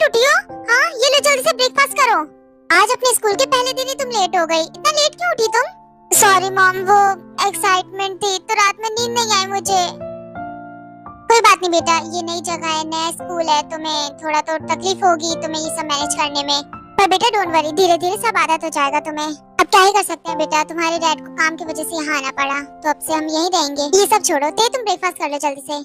उठी हो? हाँ, ये लो जल्दी से ब्रेकफास्ट करो। आज अपने स्कूल के पहले दिन ही तुम लेट हो गई। इतना लेट क्यों उठी तुम? सॉरी मॉम, वो एक्साइटमेंट थी तो रात में नींद नहीं आई मुझे। कोई बात नहीं बेटा, ये नई जगह है, नया स्कूल है, तुम्हें थोड़ा तो तकलीफ होगी तुम्हें ये सब मैनेज करने में, पर बेटा डोंट वरी, धीरे धीरे सब आदत हो जाएगा तुम्हें। अब क्या ही कर सकते हैं बेटा, तुम्हारे डैड को काम की वजह से यहाँ आना पड़ा, तो अब से हम यहीं रहेंगे। ये सब छोड़ो, तुम ब्रेकफास्ट कर लो जल्दी से।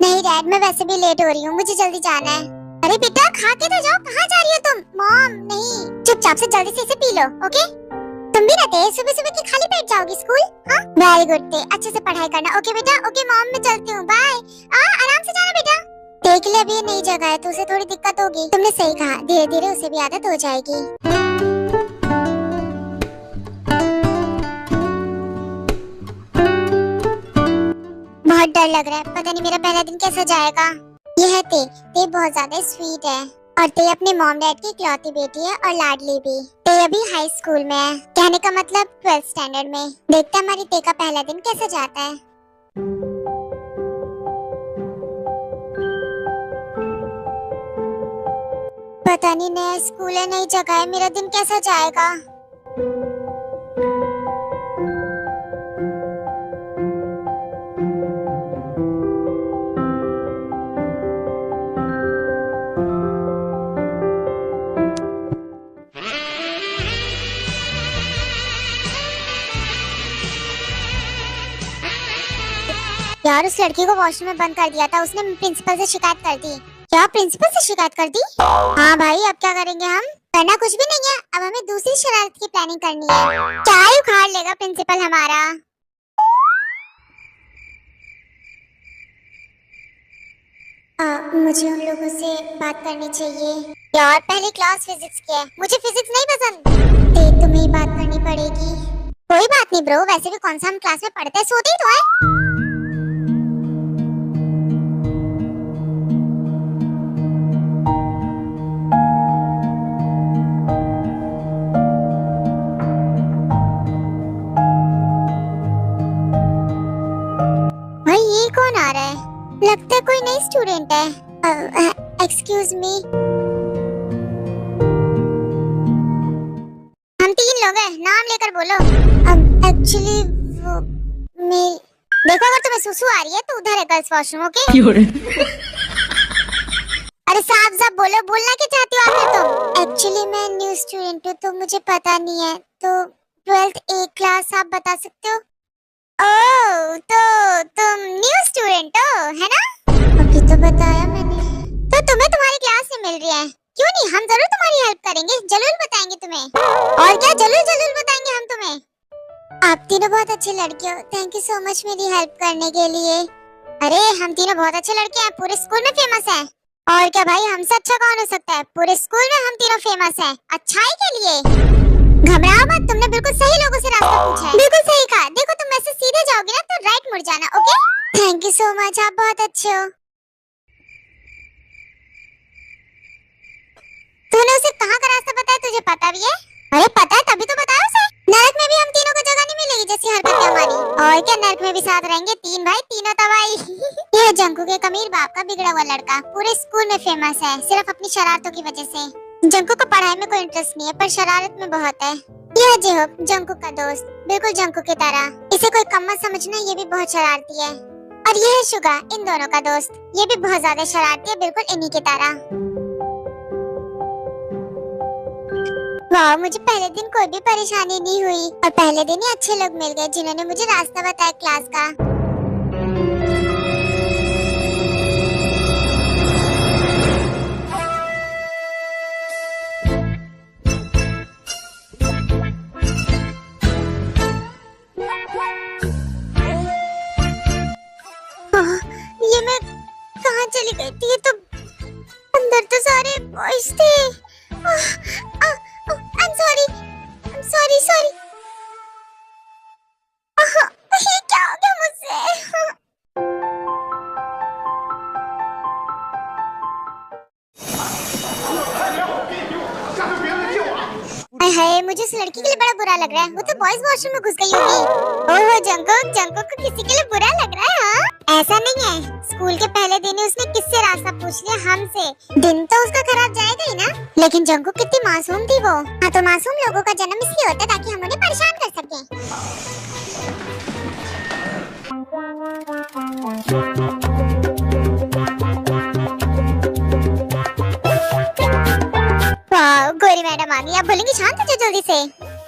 नहीं डैड, मैं वैसे भी लेट हो रही हूँ, मुझे जल्दी जाना है। अरे बेटा खा के तो जाओ, कहाँ जा रही हो तुम? मॉम नहीं, चुपचाप से जल्दी से इसे पी लो, ओके? तुम भी रहते सुबह सुबह के खाली पेट जाओगी स्कूल? हाँ वेरी गुड, अच्छे से पढ़ाई करना, ओके बेटा? ओके मॉम, मैं चलती हूँ, बाय। आराम से जाना बेटा। देख ले, अभी ये नई जगह है तो उसे थोड़ी दिक्कत होगी। तुमने सही कहा, धीरे धीरे उसे भी आदत हो जाएगी। बहुत डर लग रहा है, पता नहीं मेरा पहला दिन कैसा जाएगा। यह है ते बहुत ज्यादा स्वीट है, और ते अपने मॉम डैड की इकलौती बेटी है और लाडली भी। ते अभी हाई स्कूल में है, कहने का मतलब 12th स्टैंडर्ड में। देखते हैं हमारी ते का पहला दिन कैसे जाता है। पता नहीं, नया स्कूल है, नई जगह है, मेरा दिन कैसा जाएगा। यार उस लड़की को वॉशरूम में बंद कर दिया था, उसने प्रिंसिपल से शिकायत कर दी। क्या प्रिंसिपल से शिकायत कर दी? हाँ भाई, अब क्या करेंगे हम? करना कुछ भी नहीं है, अब हमें दूसरी शरारत की प्लानिंग करनी है। क्या ही उखाड़ लेगा प्रिंसिपल हमारा। मुझे उन लोगों से बात करनी चाहिए। यार पहली क्लास फिजिक्स की है, मुझे फिजिक्स नहीं पसंद। तुम्हें ही बात करनी पड़ेगी। कोई बात नहीं ब्रो, वैसे भी कौन सा हम क्लास में पढ़ते हैं, सोते ही तो है। कौन आ रहा है? लगता है कोई नई स्टूडेंट है। एक्सक्यूज मी, हम 3 लोग हैं, नाम लेकर बोलो। एक्चुअली वो देखो, अगर तुम्हें सुसु आ रही है तो उधर है गर्ल्स वॉशरूम, ओके? अरे साफ साफ बोलो, बोलना क्या चाहती हो आप? तुम एक्चुअली मैं न्यू स्टूडेंट हूँ तो मुझे पता नहीं है, तो 12th A क्लास आप बता सकते हो? ओह, तो तुम न्यू स्टूडेंट हो, है ना? अभी तो बताया मैंने। तो तुम्हें तुम्हारी क्लास से मिल रही है, क्यों नहीं, हम जरूर तुम्हारी हेल्प करेंगे, जरूर बताएंगे तुम्हें। और क्या, जरूर बताएंगे हम तुम्हें। आप तीनों बहुत अच्छे लड़के हो, थैंक यू सो मच मेरी हेल्प करने के लिए। अरे हम तीनों बहुत अच्छे लड़के हैं, पूरे स्कूल में फेमस हैं। और क्या भाई, हमसे अच्छा कौन हो सकता है? पूरे स्कूल में हम तीनों फेमस हैं, अच्छाई के लिए। घबराओ मत, तुमने बिल्कुल सही लोगों से रास्ता पूछा है। बिल्कुल सही कहा। देखो तुम ऐसे सीधे जाओगे ना तो राइट मुड़ जाना, okay? Thank you so much, आप बहुत अच्छे हो। तूने उसे कहाँ का रास्ता बताया, तुझे पता भी है? अरे पता है तभी तो बताया उसे। नरक में भी हम तीनों को जगह नहीं मिलेगी जैसी हरकतें हमारी। और क्या, नरक में भी साथ रहेंगे, 3 भाई तीनों तबाही। यह जंकू के कमीर बाप का बिगड़ा हुआ लड़का पूरे स्कूल में फेमस है, सिर्फ अपनी शरारतों की वजह से। जंकू को पढ़ाई में कोई इंटरेस्ट नहीं है, पर शरारत में बहुत है। यह जेहोक जंकू का दोस्त, बिल्कुल जंकू की तरह। इसे कोई कम मत समझना, ये भी बहुत शरारती है। और यह है शुगा, इन दोनों का दोस्त, ये भी बहुत ज्यादा शरारती है, बिल्कुल इन्हीं की तरह। वाह, मुझे पहले दिन कोई भी परेशानी नहीं हुई, और पहले दिन ही अच्छे लोग मिल गए जिन्होंने मुझे रास्ता बताया क्लास का। ये मैं कहाँ चली गई थी? ये तो अंदर तो सारे बॉयज थे। I'm sorry। ये क्या हो गया मुझसे? हाय, मुझे उस लड़की के लिए बड़ा बुरा लग रहा है, वो तो बॉयज वॉशरूम में घुस गई होगी। ओह जंकुक को किसी के लिए बुरा लग रहा है? हाँ ऐसा नहीं है, स्कूल के पहले दिन ही उसने किससे रास्ता पूछ लिया? हमसे। दिन तो उसका खराब जाएगा ही ना। लेकिन जंकू कितनी मासूम थी वो। हाँ तो मासूम लोगों का जन्म इसलिए होता है ताकि हम उन्हें परेशान कर सकें। गोरी मैडम आ गई। आप बोलेंगी शांत हो जाओ जल्दी से।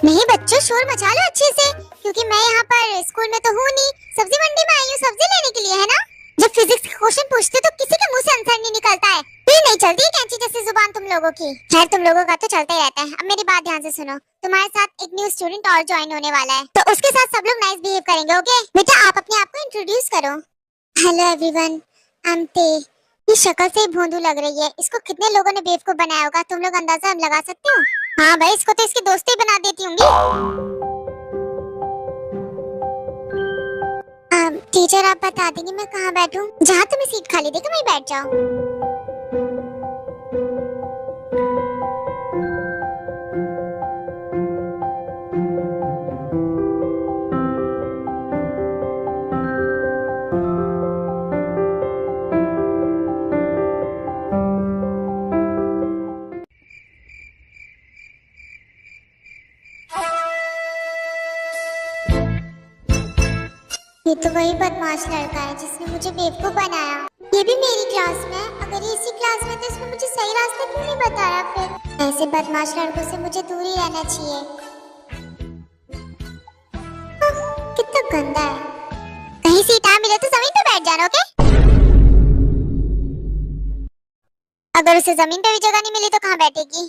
नहीं बच्चों, शोर मचा लो अच्छे से, क्योंकि मैं यहाँ पर स्कूल में तो हूँ नहीं, सब्जी मंडी में आई हूँ सब्जी लेने के लिए, है ना। जब फिजिक्स के क्वेश्चन पूछते तो किसी के मुंह से आंसर नहीं निकलता है। फिर नहीं चलती है कैंची जैसी जुबान तुम लोगों की। खैर तुम लोगों का तो चलता ही रहता है। अब मेरी बात ध्यान से सुनो, तुम्हारे साथ एक न्यू स्टूडेंट और ज्वाइन होने वाला है, तो उसके साथ सब लोग नाइस बिहेव करेंगे, ओके? बेटा आप अपने आप को इंट्रोड्यूस करो। हेलो एवरीवन, आई एम ते। ये शक्ल से ही भोंदू लग रही है, इसको कितने लोगों ने बेवकूफ बनाया होगा, तुम लोग अंदाजा लगा सकते हो? हाँ भाई, इसको तो इसकी दोस्ती बना देती होंगी। टीचर आप बता देंगे मैं कहाँ बैठूं? जहाँ तुम्हें सीट खाली देखे वहीं बैठ जाओ। ये तो वही बदमाश लड़का है जिसने मुझे बेवकूफ बनाया। ये भी मेरी क्लास में है। अगर ये इसी क्लास में तो इसने मुझे सही रास्ता क्यों नहीं बताया? फिर ऐसे बदमाश लड़कों से मुझे दूर ही रहना चाहिए। कितना गंदा है। कहीं सीट आ मिले तो जमीन पे बैठ जाना, ओके? अगर उसे जमीन पे भी जगह नहीं मिली तो कहाँ बैठेगी?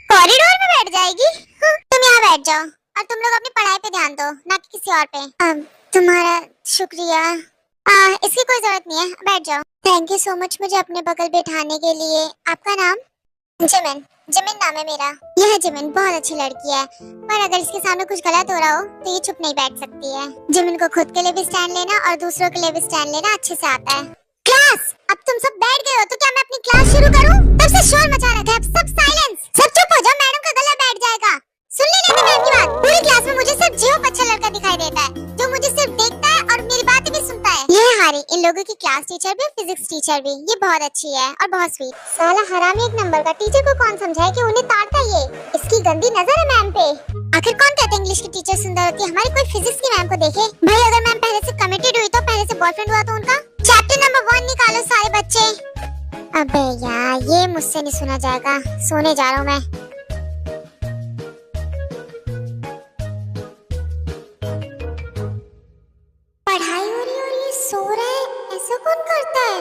कॉरिडोर में बैठ जाएगी। तुम यहाँ बैठ जाओ और तुम लोग अपनी पढ़ाई पे ध्यान दो, ना कि किसी और पे। तुम्हारा शुक्रिया। इसकी कोई जरूरत नहीं है, बैठ जाओ। थैंक यू सो मच मुझे अपने बगल बैठाने के लिए। आपका नाम? जिमिन। जिमिन नाम है मेरा। यह जिमिन बहुत अच्छी लड़की है, पर अगर इसके सामने कुछ गलत हो रहा हो तो ये चुप नहीं बैठ सकती है। जिमिन को खुद के लिए भी स्टैंड लेना और दूसरों के लिए भी स्टैंड लेना अच्छे से आता है। क्लास, अब तुम सब बैठ गए हो तो क्या मैं अपनी क्लास शुरू करूं? तब से शोर मचा रखा है, अब सब साइलेंस। सब चुप हो जाओ, मैडम का गला बैठ जाएगा। सुन लेना मैम की बात। पूरी क्लास में मुझे सिर्फ जियो अच्छा लड़का दिखाई देता है, जो मुझे सिर्फ देखता है और मेरी बातें भी सुनता है। ये है हारी, इन लोगों की क्लास टीचर भी और फिजिक्स टीचर भी। ये बहुत अच्छी है और बहुत स्वीट। साला हरामी एक नंबर का। टीचर को कौन समझाए कि उन्हें ताड़ता ये? इसकी गंदी नजर है मैम पे। आखिर कौन कहता है इंग्लिश की टीचर सुंदर होती है? हमारी कोई फिजिक्स की मैम को देखे। भाई अगर मैम पहले से कमिटेड हुई तो पहले से बॉयफ्रेंड हुआ तो उनका। चैप्टर नंबर 1 निकालो सारे बच्चे। अबे यार ये मुझसे नहीं सुना जाएगा, सोने जा रहा हूँ मैं। पढ़ाई हो रही है और ये सो रहा है, ऐसा कौन करता है?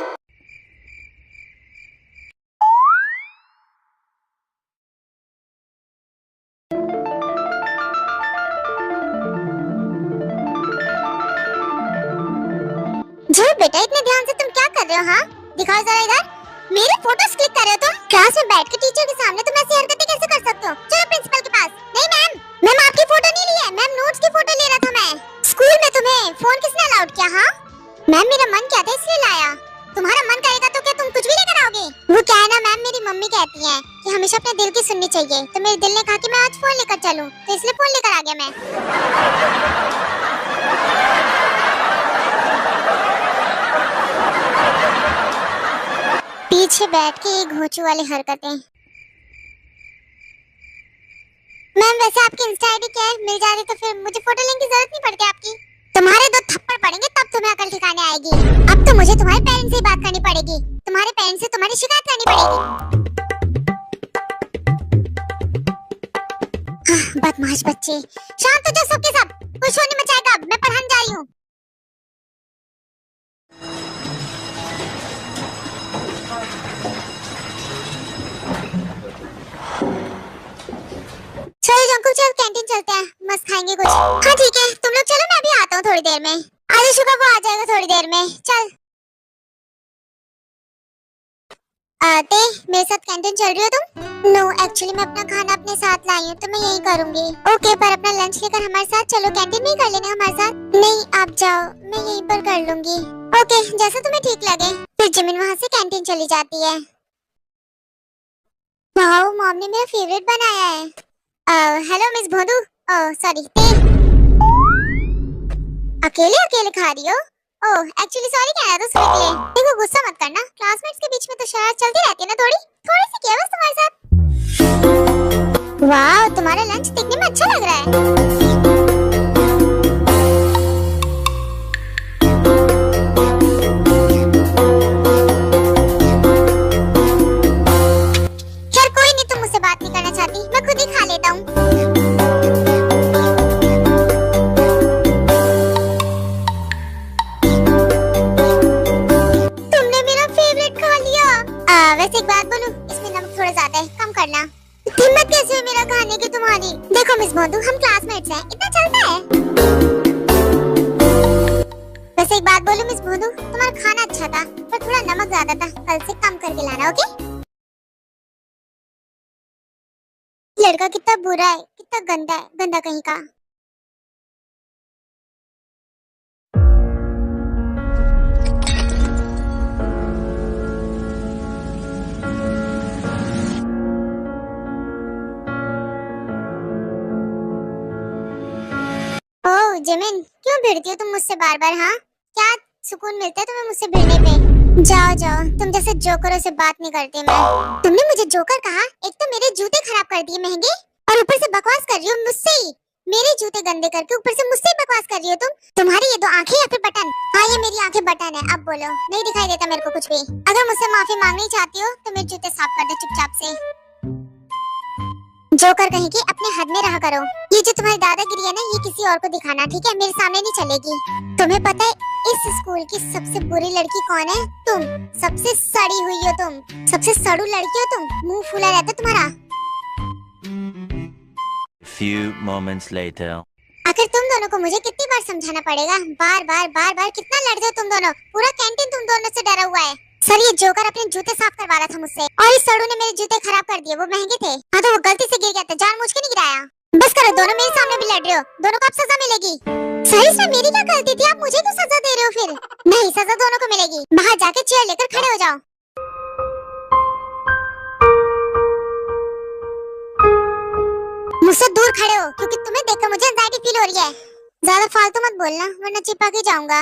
झूठ बेटा, इतने ध्यान से तुम क्या कर रहे हो? हाँ दिखाओ जरा इधर। मेरे फोटोज क्लिक कर रहे हो तुम? क्लास में बैठ के टीचर के सामने तुम ऐसी हरकतें कैसे कर सकते हो? चलो प्रिंसिपल के पास। नहीं मैम, मैम आपकी फोटो नहीं ली है, मैम नोट्स की फोटो ले रहा था मैं। स्कूल में तुम्हें फोन किसने अलाउड किया? हाँ मैम मेरा मन क्या था इसलिए लाया। तुम्हारा मन करेगा तो क्या तुम कुछ भी लेकर आओगे? वो क्या है ना मैम, मेरी मम्मी कहती हैं कि हमेशा अपने दिल की सुननी चाहिए, तो मेरे दिल ने कहा कि मैं आज फोन लेकर चलूं, तो इसलिए फोन लेकर आ गया मैं। पीछे बैठ के ये घोंचू वाली हरकतें। मैम वैसे आपकी इंस्टा आईडी क्या है? मिल जाती तो फिर मुझे फोटो लेने की जरूरत नहीं पड़ती आपकी। तुम्हारे 2 थप्पड़ पड़ेंगे तब तुम्हें अकल ठिकाने आएगी। अब तो मुझे तुम्हारे पेरेंट्स से बात करनी पड़ेगी, तुम्हारे पेरेंट्स से तुम्हारी शिकायत करनी पड़ेगी। बदमाश बच्चे, शांत हो जाओ सबके सब, कोई शोर नहीं मचाएगा। अब मैं पढ़ाने जा रही हूँ। चलो जंकुल चल कैंटीन चलते हैं, मस्त खाएंगे कुछ। हाँ ठीक है तुम लोग चलो, मैं भी आता हूँ थोड़ी देर में। आजा शुक्र, वो आ जाएगा थोड़ी देर में। चल आते मेरे साथ कैंटीन चल रही हो तुम? नो एक्चुअली मैं अपना खाना अपने साथ लाई हूँ तो मैं यही करूँगी। ओके पर अपना लंच लेकर हमारे साथ चलो, कैंटीन में ही कर लेना हमारे साथ। नहीं आप जाओ, मैं यहीं पर कर लूंगी। ओके जैसा तुम्हें ठीक लगे। फिर जिमिन वहाँ से कैंटीन चली जाती है। वाओ मॉम ने मेरा फेवरेट बनाया है। हेलो मिस भोंदू, ओह सॉरी ते। अकेले अकेले खा रही हो? ओह एक्चुअली सॉरी कहना था उसके लिए। देखो गुस्सा मत करना, क्लासमेट्स के बीच में तो शरारत चलती रहती है ना, थोड़ी थोड़ी सी किया बस तुम्हारे साथ। वाह तुम्हारा लंच दिखने में अच्छा लग रहा है। खैर कोई नहीं, तुम मुझसे बात नहीं करना चाहती, मैं खुद ही खा लेता हूँ। तुमने मेरा फेवरेट खा लिया। वैसे एक बात बोलूं, इसमें नमक थोड़ा ज्यादा है, कम करना। हिम्मत कैसे हुई मेरा खाने की तुम्हारी? देखो मिस मोंदू, हम क्लासमेट्स हैं, इतना चलता है। वैसे एक बात बोलूं मिस मोंदू, तुम्हारा खाना अच्छा था पर थोड़ा नमक ज्यादा था, कल से कम करके लाना, ओके? लड़का कितना बुरा है, कितना गंदा है, गंदा कहीं का। ओह जिमिन, क्यों भिड़ती हो तुम मुझसे बार बार? हाँ क्या सुकून मिलता है तुम्हें मुझसे भिड़ने पे? जाओ जाओ, तुम जैसे जोकरों से बात नहीं करती मैं। तुमने मुझे जोकर कहा? एक तो मेरे जूते खराब कर दिए महंगे, और ऊपर से बकवास कर रही हो मुझसे ही। मेरे जूते गंदे करके ऊपर से मुझसे ही बकवास कर रही हो तुम। तुम्हारी ये दो आंखें या फिर बटन? हाँ ये मेरी आंखें बटन है। अब बोलो, नहीं दिखाई देता मेरे को कुछ भी। अगर मुझसे माफी मांगनी चाहती हो तो मेरे जूते साफ कर दो चुपचाप से। जोकर कहीं की, अपने हद में रहा करो। ये जो तुम्हारी दादागिरी है ना, ये किसी और को दिखाना, ठीक है? मेरे सामने नहीं चलेगी। तुम्हें पता है इस स्कूल की सबसे बुरी लड़की कौन है? तुम। सबसे सड़ी हुई हो तुम, सबसे सड़ू लड़की हो तुम, मुंह फूला रहता तुम्हारा। Few moments later. आखिर तुम दोनों को मुझे कितनी बार समझाना पड़ेगा? बार बार कितना लड़ते हो तुम दोनों। पूरा कैंटीन तुम दोनों से डरा हुआ है। सर ये जोकर अपने जूते साफ करवा रहा था मुझसे, और इस सड़ू ने मेरे जूते खराब कर दिए। वो महंगे थे। हाँ तो वो गलती से गिर गया था, जानबूझ के नहीं गिराया। बस करो, दोनों मेरे सामने भी लड़ रहे हो। दोनों को अब सजा मिलेगी। सही से मेरी क्या गलती थी? आप मुझे क्यों सजा दे रहे हो फिर? नहीं, सजा दोनों को मिलेगी। बाहर जाके चेयर लेकर खड़े हो जाओ। मुझसे दूर खड़े हो, क्योंकि तुम्हें देखकर मुझे एंजाइटी फील हो रही है। ज्यादा फालतू मत बोलना वरना चिपक ही जाऊंगा।